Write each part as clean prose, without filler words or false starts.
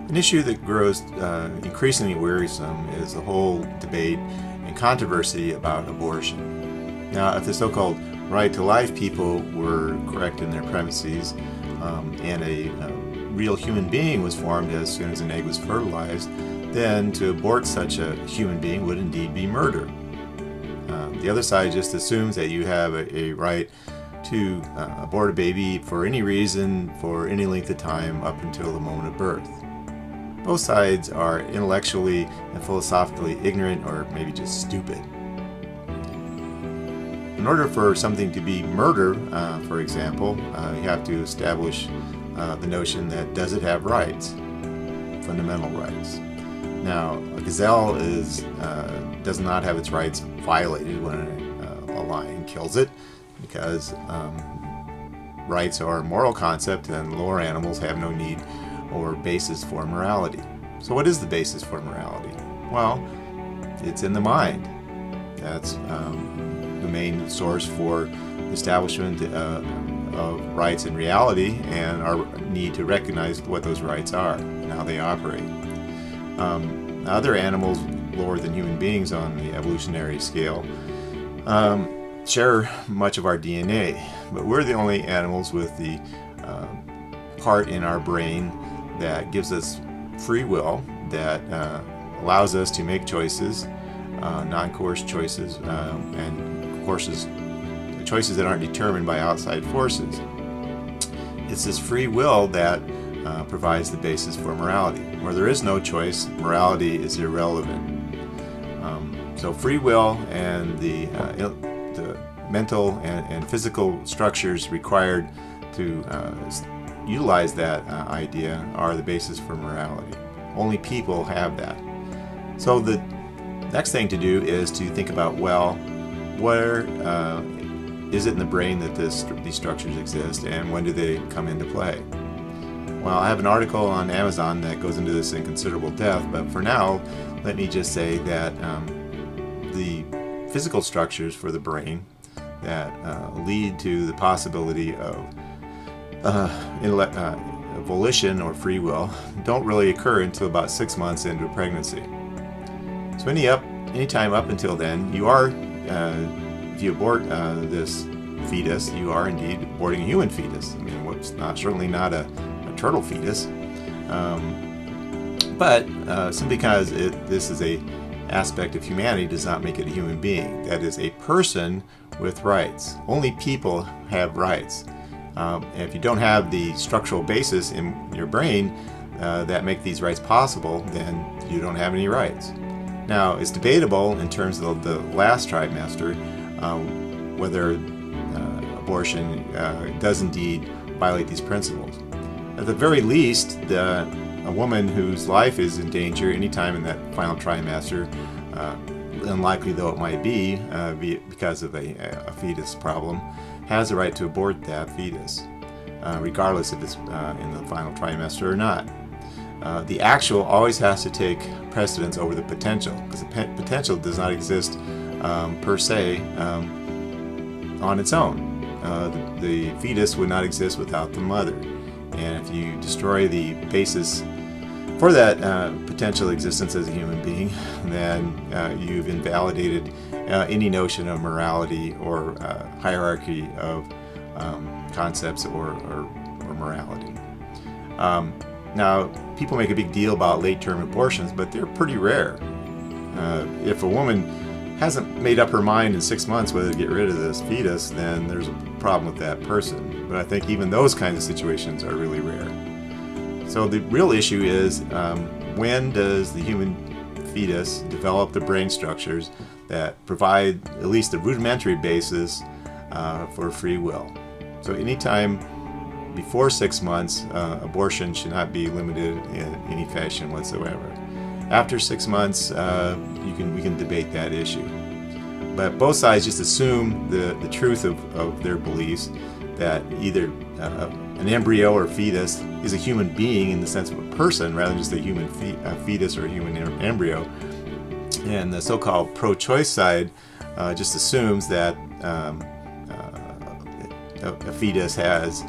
An issue that grows increasingly wearisome is the whole debate and controversy about abortion. Now, if the so-called right to life people were correct in their premises, and a real human being was formed as soon as an egg was fertilized, then to abort such a human being would indeed be murder. The other side just assumes that you have a right to abort a baby for any reason, for any length of time, up until the moment of birth. Both sides are intellectually and philosophically ignorant, or maybe just stupid. In order for something to be murder, for example, you have to establish the notion that does it have rights, fundamental rights. Now, a gazelle does not have its rights violated when a lion kills it, because rights are a moral concept and lower animals have no need or basis for morality. So what is the basis for morality? Well, it's in the mind. That's the main source for establishment of rights in reality and our need to recognize what those rights are and how they operate. Other animals lower than human beings on the evolutionary scale share much of our DNA, but we're the only animals with the part in our brain that gives us free will, that allows us to make choices, non-coerced choices, and choices that aren't determined by outside forces. It's this free will that provides the basis for morality. Where there is no choice, morality is irrelevant. So free will and the mental and physical structures required to utilize that idea are the basis for morality. Only people have that. So the next thing to do is to think about, well, where is it in the brain that these structures exist, and when do they come into play? Well, I have an article on Amazon that goes into this in considerable depth, but for now, let me just say that the physical structures for the brain that lead to the possibility of volition or free will don't really occur until about 6 months into a pregnancy. So any time up until then, you are, if you abort this fetus, you are indeed aborting a human fetus. I mean, it's certainly not a turtle fetus, but simply because this is a aspect of humanity does not make it a human being. That is a person with rights. Only people have rights. And if you don't have the structural basis in your brain that make these rights possible, then you don't have any rights. Now, it's debatable in terms of the last trimester whether abortion does indeed violate these principles. At the very least, a woman whose life is in danger anytime in that final trimester, unlikely though it might be because of a fetus problem, has the right to abort that fetus, regardless if it's in the final trimester or not. The actual always has to take precedence over the potential, because the potential does not exist per se on its own. The fetus would not exist without the mother. And if you destroy the basis for that potential existence as a human being, then you've invalidated any notion of morality or hierarchy of concepts or morality. Now, people make a big deal about late-term abortions, but they're pretty rare. If a woman hasn't made up her mind in 6 months whether to get rid of this fetus, then there's a problem with that person. But I think even those kinds of situations are really rare. So the real issue is, when does the human fetus develop the brain structures that provide at least the rudimentary basis for free will? So anytime before 6 months, abortion should not be limited in any fashion whatsoever. After 6 months, we can debate that issue. But both sides just assume the truth of their beliefs, that either an embryo or fetus is a human being in the sense of a person rather than just a human fetus or a human embryo. And the so-called pro-choice side just assumes that a fetus has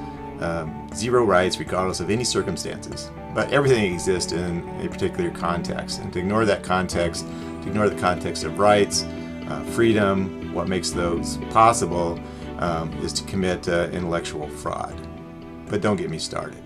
zero rights regardless of any circumstances. But everything exists in a particular context, and to ignore that context, to ignore the context of rights, freedom, what makes those possible, is to commit intellectual fraud. But don't get me started.